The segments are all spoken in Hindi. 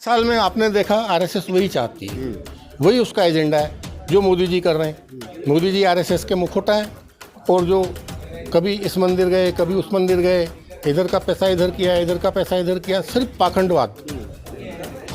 साल में आपने देखा आरएसएस वही चाहती है, वही उसका एजेंडा है जो मोदी जी कर रहे हैं। मोदी जी आरएसएस के मुखौटा हैं और जो कभी इस मंदिर गए कभी उस मंदिर गए, इधर का पैसा इधर किया इधर का पैसा इधर किया, सिर्फ पाखंडवाद।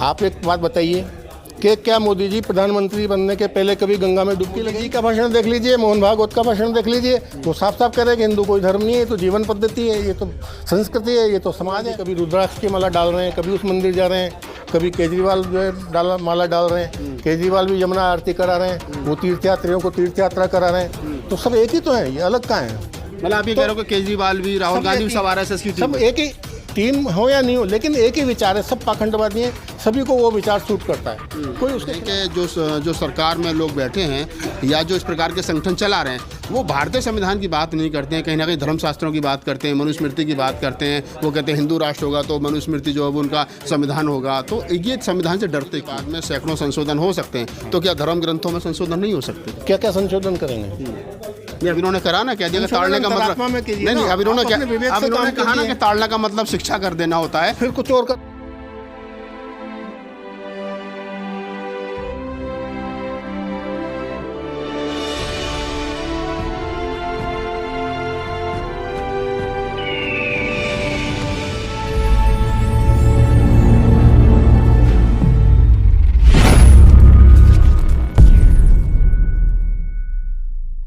आप एक बात बताइए कि क्या मोदी जी प्रधानमंत्री बनने के पहले कभी गंगा में डुबकी लगी? का भाषण देख लीजिए, मोहन भागवत का भाषण देख लीजिए, वो साफ साफ कह रहे हैं कि हिंदू कोई धर्म नहीं है, ये तो जीवन पद्धति है, ये तो संस्कृति है, ये तो समाज है। कभी रुद्राक्ष की माला डाल रहे हैं, कभी उस मंदिर जा रहे हैं, कभी केजरीवाल जो है माला डाल रहे हैं, केजरीवाल भी यमुना आरती करा रहे हैं, वो तीर्थयात्रियों को तीर्थ यात्रा करा रहे हैं। तो सब एक ही तो है, ये अलग कहाँ है? मतलब आप ये कह रहे हो कि केजरीवाल भी, राहुल गांधी भी सब आरएसएस की सब एक ही टीम हो या नहीं हो, लेकिन एक ही विचार है, सब पाखंडवादी हैं, सभी को वो विचार सूट करता है। कोई उसके कि जो सरकार में लोग बैठे हैं या जो इस प्रकार के संगठन चला रहे हैं, वो भारतीय संविधान की बात नहीं करते हैं, कहीं ना कहीं धर्मशास्त्रों की बात करते हैं, मनुस्मृति की बात करते हैं। वो कहते हैं हिंदू राष्ट्र होगा तो मनुस्मृति जो है वो उनका संविधान होगा। तो ये संविधान से डरते बाद में सैकड़ों संशोधन हो सकते हैं, तो क्या धर्म ग्रंथों में संशोधन नहीं हो सकते? क्या क्या संशोधन करेंगे? अभी उन्होंने करा ना, कह दिया कि ताड़ने का मतलब नहीं, अभी उन्होंने कहा ना कि ताड़ने का मतलब शिक्षा कर देना होता है, फिर कुछ और कर।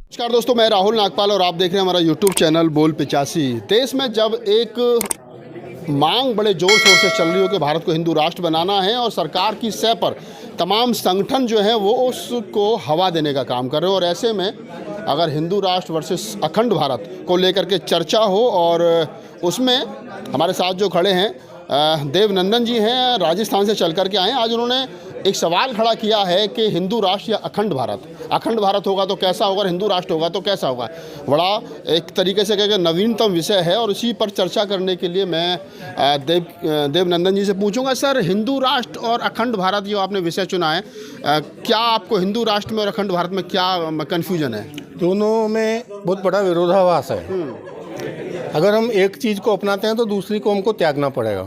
नमस्कार दोस्तों, मैं राहुल नागपाल और आप देख रहे हैं हमारा यूट्यूब चैनल बोल 85। देश में जब एक मांग बड़े जोर शोर से चल रही हो कि भारत को हिंदू राष्ट्र बनाना है और सरकार की सह पर तमाम संगठन जो है वो उसको हवा देने का काम कर रहे हो, और ऐसे में अगर हिंदू राष्ट्र वर्सेस अखंड भारत को लेकर के चर्चा हो, और उसमें हमारे साथ जो खड़े हैं देवनंदन जी हैं, राजस्थान से चल कर के आए हैं। आज उन्होंने एक सवाल खड़ा किया है कि हिंदू राष्ट्र या अखंड भारत होगा तो कैसा होगा, हिंदू राष्ट्र होगा तो कैसा होगा। बड़ा एक तरीके से कहें नवीनतम विषय है, और इसी पर चर्चा करने के लिए मैं देवनंदन जी से पूछूंगा। सर, हिंदू राष्ट्र और अखंड भारत जो आपने विषय चुना है, क्या आपको हिंदू राष्ट्र में और अखंड भारत में क्या कन्फ्यूजन है? दोनों में बहुत बड़ा विरोधाभास है। अगर हम एक चीज़ को अपनाते हैं तो दूसरी को हमको त्यागना पड़ेगा।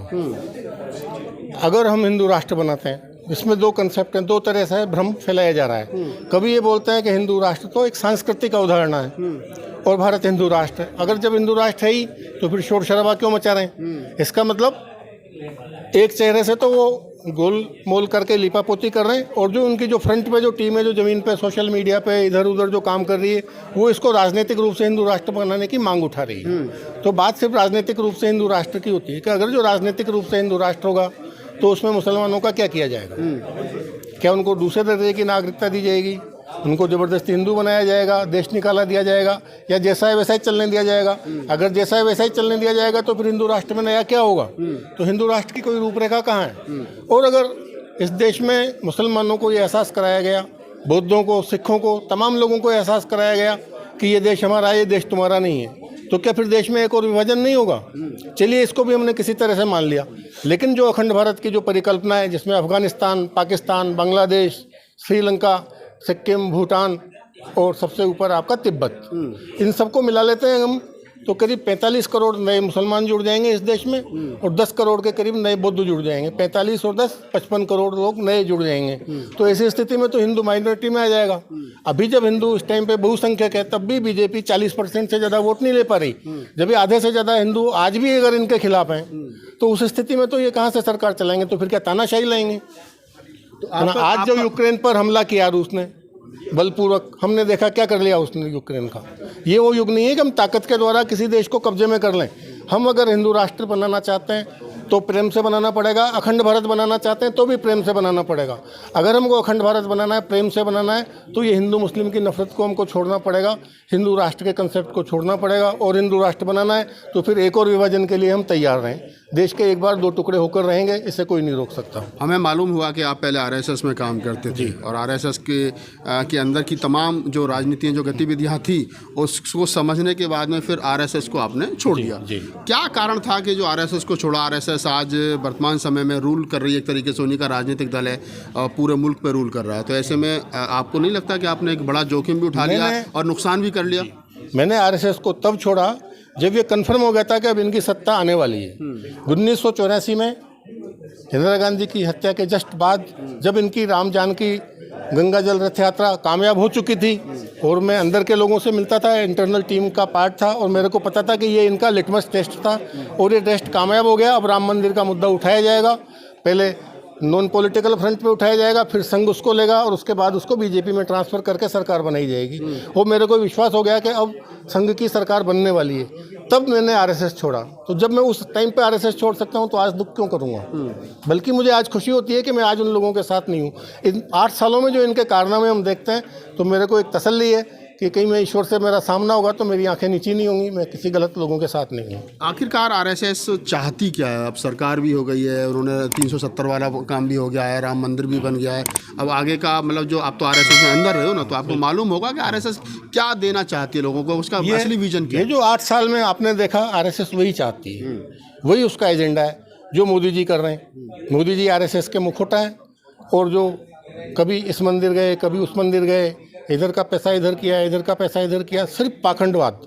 अगर हम हिंदू राष्ट्र बनाते हैं, इसमें दो कंसेप्ट हैं, दो तरह से भ्रम फैलाया जा रहा है। कभी ये बोलते हैं कि हिंदू राष्ट्र तो एक सांस्कृतिक अवधारणा है और भारत हिंदू राष्ट्र है। अगर जब हिंदू राष्ट्र है ही तो फिर शोर शराबा क्यों मचा रहे हैं? इसका मतलब एक चेहरे से तो वो गोल मोल करके लिपापोती कर रहे हैं, और जो उनकी जो फ्रंट पे जो टीम है, जो ज़मीन पे सोशल मीडिया पे इधर उधर जो काम कर रही है, वो इसको राजनीतिक रूप से हिंदू राष्ट्र बनाने की मांग उठा रही है। तो बात सिर्फ राजनीतिक रूप से हिंदू राष्ट्र की होती है कि अगर जो राजनीतिक रूप से हिंदू राष्ट्र होगा तो उसमें मुसलमानों का क्या किया जाएगा? क्या उनको दूसरे दर्जे की नागरिकता दी जाएगी? उनको ज़बरदस्ती हिंदू बनाया जाएगा, देश निकाला दिया जाएगा, या जैसा है वैसा ही चलने दिया जाएगा? अगर जैसा है वैसा ही चलने दिया जाएगा तो फिर हिंदू राष्ट्र में नया क्या होगा? तो हिंदू राष्ट्र की कोई रूपरेखा कहाँ है? और अगर इस देश में मुसलमानों को ये एहसास कराया गया, बौद्धों को, सिखों को, तमाम लोगों को एहसास कराया गया कि ये देश हमारा है, ये देश तुम्हारा नहीं है, तो क्या फिर देश में एक और विभाजन नहीं होगा? चलिए, इसको भी हमने किसी तरह से मान लिया, लेकिन जो अखंड भारत की जो परिकल्पना है, जिसमें अफगानिस्तान, पाकिस्तान, बांग्लादेश, श्रीलंका, सिक्किम, भूटान और सबसे ऊपर आपका तिब्बत, इन सबको मिला लेते हैं हम तो करीब 45 करोड़ नए मुसलमान जुड़ जाएंगे इस देश में, और 10 करोड़ के करीब नए बौद्ध जुड़ जाएंगे। 45 और 10 55 करोड़ लोग नए जुड़ जाएंगे। तो ऐसी स्थिति में तो हिंदू माइनॉरिटी में आ जाएगा। अभी जब हिंदू इस टाइम पे बहुसंख्यक है, तब भी बीजेपी 40% से ज़्यादा वोट नहीं ले पा रही। जब ये आधे से ज़्यादा हिंदू आज भी अगर इनके खिलाफ हैं, तो उस स्थिति में तो ये कहाँ से सरकार चलाएंगे? तो फिर क्या तानाशाही लाएंगे? तो आज जो यूक्रेन पर हमला किया रूस ने बलपूर्वक, हमने देखा क्या कर लिया उसने यूक्रेन का। ये वो युग नहीं है कि हम ताकत के द्वारा किसी देश को कब्जे में कर लें। हम अगर हिंदू राष्ट्र बनाना चाहते हैं तो प्रेम से बनाना पड़ेगा, अखंड भारत बनाना चाहते हैं तो भी प्रेम से बनाना पड़ेगा। अगर हमको अखंड भारत बनाना है, प्रेम से बनाना है, तो ये हिंदू मुस्लिम की नफरत को हमको छोड़ना पड़ेगा, हिंदू राष्ट्र के कंसेप्ट को छोड़ना पड़ेगा, और हिंदू राष्ट्र बनाना है तो फिर एक और विभाजन के लिए हम तैयार रहें। देश के एक बार दो टुकड़े होकर रहेंगे, इसे कोई नहीं रोक सकता। हमें मालूम हुआ कि आप पहले आरएसएस में काम करते थे, और आरएसएस के अंदर की तमाम जो राजनीतियाँ, जो गतिविधियाँ थी, उसको समझने के बाद में फिर आरएसएस को आपने छोड़ दिया। क्या कारण था कि जो आरएसएस को छोड़ा? आरएसएस आज वर्तमान समय में रूल कर रही है, एक तरीके से उन्हीं का राजनीतिक दल है, पूरे मुल्क पे रूल कर रहा है। तो ऐसे में आपको नहीं लगता कि आपने एक बड़ा जोखिम भी उठा लिया और नुकसान भी कर लिया? मैंने आरएसएस को तब छोड़ा जब ये कन्फर्म हो गया था कि अब इनकी सत्ता आने वाली है। 1984 में इंदिरा गांधी की हत्या के जस्ट बाद जब इनकी राम जानकी गंगा जल रथ यात्रा कामयाब हो चुकी थी और मैं अंदर के लोगों से मिलता था, इंटरनल टीम का पार्ट था और मेरे को पता था कि ये इनका लिटमस टेस्ट था और ये टेस्ट कामयाब हो गया। अब राम मंदिर का मुद्दा उठाया जाएगा, पहले नॉन पॉलिटिकल फ्रंट पे उठाया जाएगा, फिर संघ उसको लेगा और उसके बाद उसको बीजेपी में ट्रांसफ़र करके सरकार बनाई जाएगी। वो मेरे को विश्वास हो गया कि अब संघ की सरकार बनने वाली है। तब मैंने आरएसएस छोड़ा। तो जब मैं उस टाइम पे आरएसएस छोड़ सकता हूँ तो आज दुख क्यों करूँगा? बल्कि मुझे आज खुशी होती है कि मैं आज उन लोगों के साथ नहीं हूँ। इन 8 सालों में जो इनके कारनामे हम देखते हैं तो मेरे को एक तसल्ली है कि कहीं मैं ईश्वर से मेरा सामना होगा तो मेरी आंखें नीची नहीं होंगी, मैं किसी गलत लोगों के साथ नहीं हूँ। आखिरकार आरएसएस चाहती क्या है? अब सरकार भी हो गई है, उन्होंने 370 वाला काम भी हो गया है, राम मंदिर भी बन गया है। अब आगे का मतलब जो आप तो आरएसएस में अंदर रहे हो ना, तो आपको मालूम होगा कि आरएसएस क्या देना चाहती है लोगों को, उसका असली विजन क्या है? ये जो 8 साल में आपने देखा आरएसएस वही चाहती है, वही उसका एजेंडा है जो मोदी जी कर रहे हैं। मोदी जी आरएसएस के मुखौटा हैं और जो कभी इस मंदिर गए, कभी उस मंदिर गए, इधर का पैसा इधर किया, इधर का पैसा इधर किया, सिर्फ पाखंडवाद।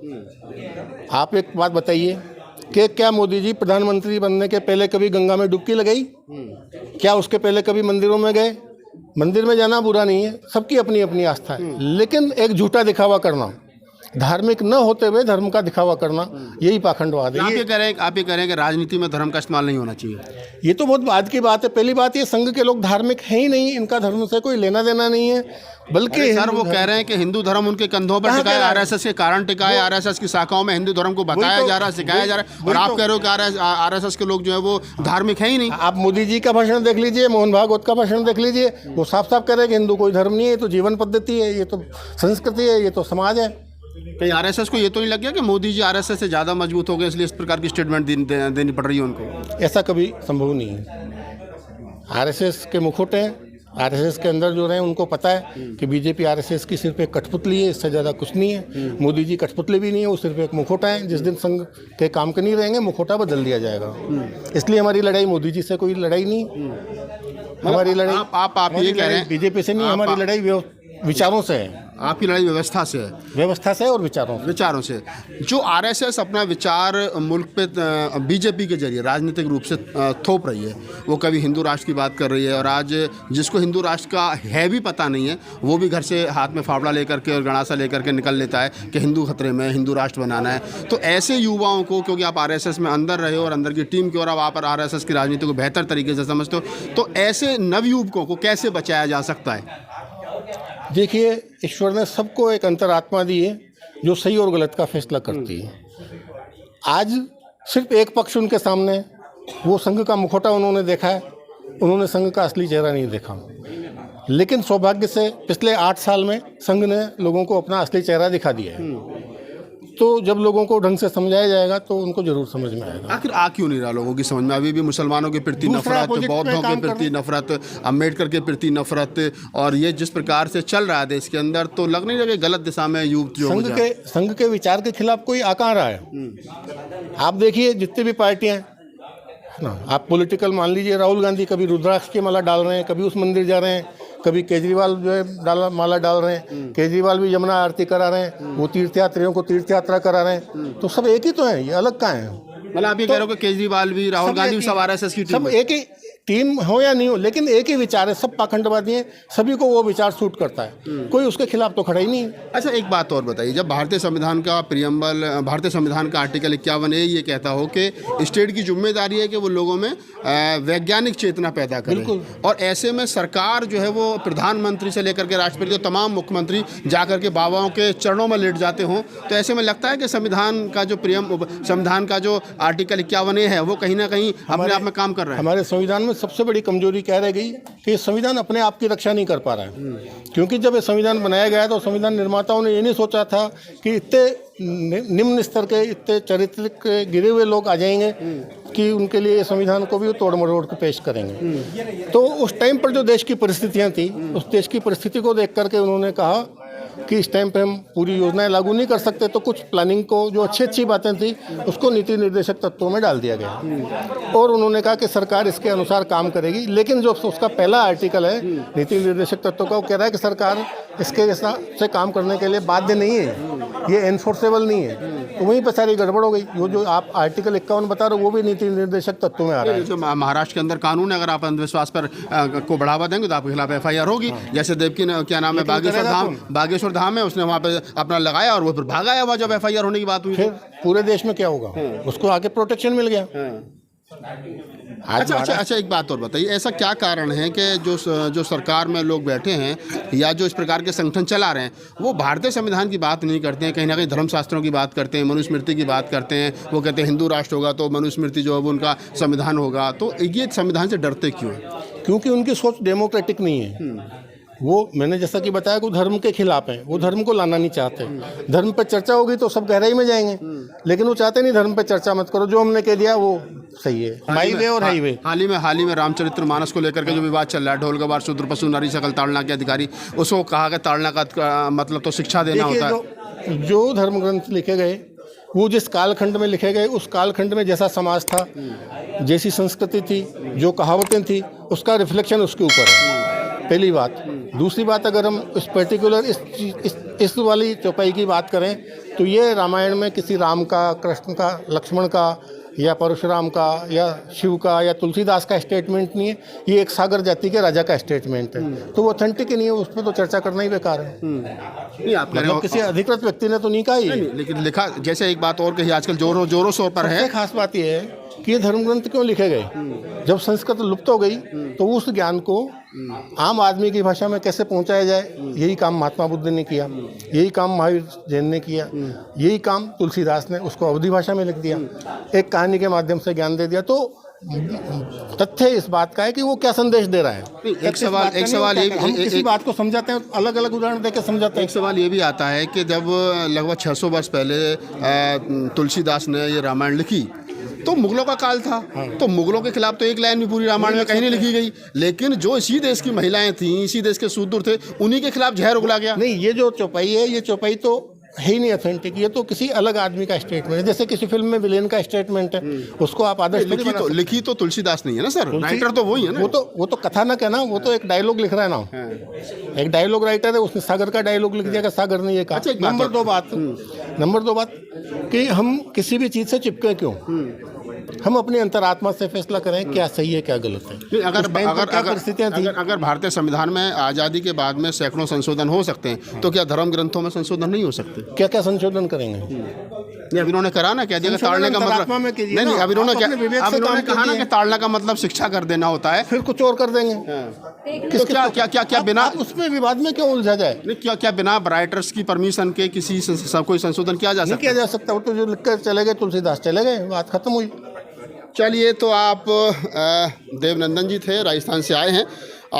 आप एक बात बताइए कि क्या मोदी जी प्रधानमंत्री बनने के पहले कभी गंगा में डुबकी लगाई? क्या उसके पहले कभी मंदिरों में गए? मंदिर में जाना बुरा नहीं है, सबकी अपनी अपनी आस्था है, लेकिन एक झूठा दिखावा करना, धार्मिक न होते हुए धर्म का दिखावा करना, यही पाखंडवाद है। आप ये कह रहे हैं कि राजनीति में धर्म का इस्तेमाल नहीं होना चाहिए? ये तो बहुत बाद की बात है। पहली बात ये संघ के लोग धार्मिक हैं ही नहीं, इनका धर्म से कोई लेना देना नहीं है। बल्कि सर वो कह रहे हैं कि हिंदू धर्म उनके कंधों पर टिका है, आरएसएस के कारण टिका है, आरएसएस की शाखाओं में हिंदू धर्म को बताया जा रहा है, सिखाया जा रहा है, और आप कह रहे हो कि आरएसएस के लोग जो है वो धार्मिक है ही नहीं। आप मोदी जी का भाषण देख लीजिए, मोहन भागवत का भाषण देख लीजिए, वो साफ साफ कह रहे हैं कि हिंदू कोई धर्म नहीं है, ये तो जीवन पद्धति है, ये तो संस्कृति है, ये तो समाज है। कहीं आरएसएस को ये तो नहीं लग गया कि मोदी जी आरएसएस से ज़्यादा मजबूत हो गए इसलिए इस प्रकार की स्टेटमेंट देनी पड़ रही है उनको? ऐसा कभी संभव नहीं है। आरएसएस के मुखौटे हैं, आरएसएस के अंदर जो रहे उनको पता है कि बीजेपी आरएसएस की सिर्फ एक कठपुतली है, इससे ज़्यादा कुछ नहीं है। मोदी जी कठपुतली भी नहीं है, वो सिर्फ एक मुखौटा है। जिस दिन संघ के काम के नहीं रहेंगे मुखौटा बदल दिया जाएगा। इसलिए हमारी लड़ाई मोदी जी से कोई लड़ाई नहीं, हमारी लड़ाई आप ये कह रहे हैं बीजेपी से नहीं, हमारी लड़ाई विचारों से है। आपकी लड़ाई व्यवस्था से है? व्यवस्था से और विचारों से। जो आरएसएस अपना विचार मुल्क पे बीजेपी के जरिए राजनीतिक रूप से थोप रही है, वो कभी हिंदू राष्ट्र की बात कर रही है, और आज जिसको हिंदू राष्ट्र का है भी पता नहीं है वो भी घर से हाथ में फावड़ा लेकर के और गणासा लेकर के निकल लेता है कि हिंदू खतरे में, हिंदू राष्ट्र बनाना है। तो ऐसे युवाओं को, क्योंकि आप आरएसएस में अंदर रहे हो और अंदर की टीम की, और अब आप आरएसएस की राजनीति को बेहतर तरीके से समझते हो, तो ऐसे नवयुवकों को कैसे बचाया जा सकता है? देखिए, ईश्वर ने सबको एक अंतरात्मा दी है जो सही और गलत का फैसला करती है। आज सिर्फ एक पक्ष उनके सामने है, वो संघ का मुखौटा उन्होंने देखा है, उन्होंने संघ का असली चेहरा नहीं देखा। लेकिन सौभाग्य से पिछले 8 साल में संघ ने लोगों को अपना असली चेहरा दिखा दिया है। तो जब लोगों को ढंग से समझाया जाएगा तो उनको जरूर समझ में आएगा। आखिर आ क्यों नहीं रहा लोगों की समझ में? अभी भी मुसलमानों के प्रति नफरत, बौद्धों के प्रति नफरत, अम्बेडकर के प्रति नफरत, और ये जिस प्रकार से चल रहा है देश के अंदर, तो लग नहीं रहा गलत दिशा में युवक जो संघ के विचार के खिलाफ कोई आ कहाँ रहा है? आप देखिए जितनी भी पार्टियां हैं ना, आप पॉलिटिकल मान लीजिए, राहुल गांधी कभी रुद्राक्ष की माला डाल रहे हैं, कभी उस मंदिर जा रहे हैं, कभी केजरीवाल जो है माला डाल रहे हैं, केजरीवाल भी यमुना आरती करा रहे हैं, वो तीर्थयात्रियों को तीर्थ यात्रा करा रहे हैं। तो सब एक ही तो है, ये अलग कहाँ है? मतलब आप ये कह रहे हो कि केजरीवाल भी, राहुल गांधी भी सब आरएसएस की टीम, सब एक ही टीम हो या नहीं हो, लेकिन एक ही विचार है, सब पाखंडवादी हैं, सभी को वो विचार सूट करता है, कोई उसके खिलाफ तो खड़ा ही नहीं। अच्छा, एक बात और बताइए, जब भारतीय संविधान का प्रियम्बल, भारतीय संविधान का आर्टिकल 51A ये कहता हो कि स्टेट की जिम्मेदारी है कि वो लोगों में वैज्ञानिक चेतना पैदा करे, और ऐसे में सरकार जो है वो प्रधानमंत्री से लेकर के राष्ट्रपति और तमाम मुख्यमंत्री जाकर के बाबाओं के चरणों में लेट जाते हों, तो ऐसे में लगता है कि संविधान का जो आर्टिकल 51A है वो कहीं ना कहीं अपने आप में काम कर रहा है। हमारे संविधान में सबसे बड़ी कमजोरी क्या रह गई कि संविधान अपने आप की रक्षा नहीं कर पा रहा है। क्योंकि जब ये संविधान बनाया गया तो संविधान निर्माताओं ने ये नहीं सोचा था कि इतने निम्न स्तर के, इतने चरित्र के गिरे हुए लोग आ जाएंगे कि उनके लिए संविधान को भी तोड़ मरोड़ के पेश करेंगे। तो उस टाइम पर जो देश की परिस्थितियाँ थी, उस देश की परिस्थिति को देख करके उन्होंने कहा कि इस टाइम पे हम पूरी योजनाएं लागू नहीं कर सकते, तो कुछ प्लानिंग को, जो अच्छी बातें थी उसको नीति निर्देशक तत्वों में डाल दिया गया, और उन्होंने कहा कि सरकार इसके अनुसार काम करेगी। लेकिन जो उसका पहला आर्टिकल है नीति निर्देशक तत्वों का, वो कह रहा है कि सरकार इसके से काम करने के लिए बाध्य नहीं है, ये एनफोर्सेबल नहीं है। तो वहीं पर सारी गड़बड़ हो गई। जो आप आर्टिकल 51 बता रहे हो वो भी नीति निर्देशक तत्वों में आ रहा है। जो महाराष्ट्र के अंदर कानून है, अगर आप अंधविश्वास पर को बढ़ावा देंगे तो आपके खिलाफ FIR होगी। जैसे देवकी ने, क्या नाम है, बागेश्वर धाम है, उसने वहाँ पे अपना लगाया और वो फिर भाग आया हुआ जब FIR होने की बात हुई। फिर पूरे देश में क्या होगा, उसको आगे प्रोटेक्शन मिल गया। अच्छा, एक बात और बताइए, ऐसा क्या कारण है कि जो सरकार में लोग बैठे हैं या जो इस प्रकार के संगठन चला रहे हैं वो भारतीय संविधान की बात नहीं करते हैं, कहीं ना कहीं धर्मशास्त्रों की बात करते हैं, मनुस्मृति की बात करते हैं। वो कहते हैं हिंदू राष्ट्र होगा तो मनुस्मृति जो है वो उनका संविधान होगा। तो ये संविधान से डरते क्यों हैं? क्योंकि उनकी सोच डेमोक्रेटिक नहीं है। वो मैंने जैसा कि बताया कि धर्म के खिलाफ हैं, वो धर्म को लाना नहीं चाहते। धर्म पर चर्चा होगी तो सब गहराई में जाएंगे, लेकिन वो चाहते नहीं धर्म पर चर्चा मत करो, जो हमने कह दिया वो सही है। हाईवे और हाईवे हाल ही में रामचरित्र मानस को लेकर के जो विवाद चल रहा है, ढोल गवार शूद्र पशु नारी सकल ताड़ना के अधिकारी, उसको कहा कि ताड़ना का मतलब तो शिक्षा देना होता है। जो धर्म ग्रंथ लिखे गए वो जिस कालखंड में लिखे गए, उस कालखंड में जैसा समाज था, जैसी संस्कृति थी, जो कहावतें थी, उसका रिफ्लेक्शन उसके ऊपर है, पहली बात। दूसरी बात, अगर हम इस पर्टिकुलर इस वाली चौपाई की बात करें तो ये रामायण में किसी राम का, कृष्ण का, लक्ष्मण का या परशुराम का या शिव का या तुलसीदास का स्टेटमेंट नहीं है, ये एक सागर जाति के राजा का स्टेटमेंट है। तो वो ऑथेंटिक ही नहीं है, उस पर तो चर्चा करना ही बेकार है। नहीं, आप मतलब किसी अधिकृत व्यक्ति ने तो नहीं कहा ही, लेकिन लिखा। जैसे एक बात और कही, आजकल जोरों शोर पर है, खास बात ये है कि ये धर्म ग्रंथ क्यों लिखे गए। जब संस्कृत लुप्त हो गई तो उस ज्ञान को आम आदमी की भाषा में कैसे पहुंचाया जाए, यही काम महात्मा बुद्ध ने किया, यही काम महावीर जैन ने किया, यही काम तुलसीदास ने, उसको अवधी भाषा में लिख दिया, एक कहानी के माध्यम से ज्ञान दे दिया। तो तथ्य इस बात का है कि वो क्या संदेश दे रहा है। एक सवाल ये हम किसी बात को समझाते हैं, अलग अलग उदाहरण देकर समझाते हैं। एक सवाल ये भी आता है कि जब लगभग 600 वर्ष पहले तुलसीदास ने ये रामायण लिखी तो मुगलों का काल था। तो मुगलों के खिलाफ तो एक लाइन भी पूरी रामायण में कहीं नहीं लिखी गई, लेकिन जो इसी देश की महिलाएं थीं, इसी देश के शूद्र थे, उन्हीं के खिलाफ जहर उगला गया। नहीं, ये जो चौपाई है, ये चौपाई तो है ही नहीं ऑथेंटिक, ये तो किसी अलग आदमी का स्टेटमेंट है। जैसे किसी फिल्म में विलेन का स्टेटमेंट है, उसको आप आदर्श लिखी तो तुलसीदास नहीं है ना सर, राइटर तो वही है ना। वो तो कथानक है ना, वो तो एक डायलॉग लिख रहा है ना, एक डायलॉग राइटर है, उसने सागर का डायलॉग लिख दिया कि सागर ने ये कहा। नंबर दो बात कि हम किसी भी चीज़ से चिपके क्यों, हम अपनी अंतरात्मा से फैसला करें क्या सही है क्या गलत है। अगर भारतीय संविधान में आज़ादी के बाद में सैकड़ों संशोधन हो सकते हैं तो क्या धर्म ग्रंथों में संशोधन नहीं हो सकते? क्या क्या संशोधन करेंगे? नहीं, अभी उन्होंने करा ना, कह दिया ताड़ने का मतलब नहीं, अभी उन्होंने कहा ना कि ताड़ना का मतलब शिक्षा कर देना होता है, फिर कुछ और कर देंगे। तो क्या बिना उसमें विवाद में क्यों उलझा जाए? नहीं, क्या बिना राइटर्स की परमिशन के किसी कोई संशोधन किया जा सकता? किया जा सकता। वो तो जो लिख कर चले गए तुलसीदास, चले गए, बात खत्म हुई। चलिए, तो आप देवनंदन जी थे, राजस्थान से आए हैं,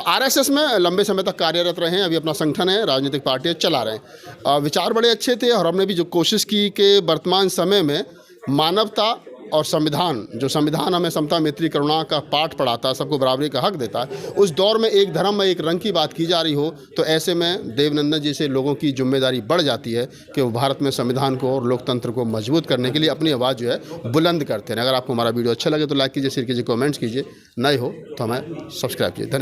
RSS में लंबे समय तक कार्यरत रहे हैं, अभी अपना संगठन है, राजनीतिक पार्टियाँ चला रहे हैं। विचार बड़े अच्छे थे और हमने भी जो कोशिश की कि वर्तमान समय में मानवता और संविधान, जो संविधान हमें समता मैत्री करुणा का पाठ पढ़ाता है, सबको बराबरी का हक देता है, उस दौर में एक धर्म में एक रंग की बात की जा रही हो तो ऐसे में देवनंदन जैसे लोगों की जिम्मेदारी बढ़ जाती है कि वो भारत में संविधान को और लोकतंत्र को मजबूत करने के लिए अपनी आवाज़ जो है बुलंद करते हैं। अगर आपको हमारा वीडियो अच्छा लगे तो लाइक कीजिए, शेयर कीजिए, कमेंट्स कीजिए, नए हो तो हमें सब्सक्राइब कीजिए।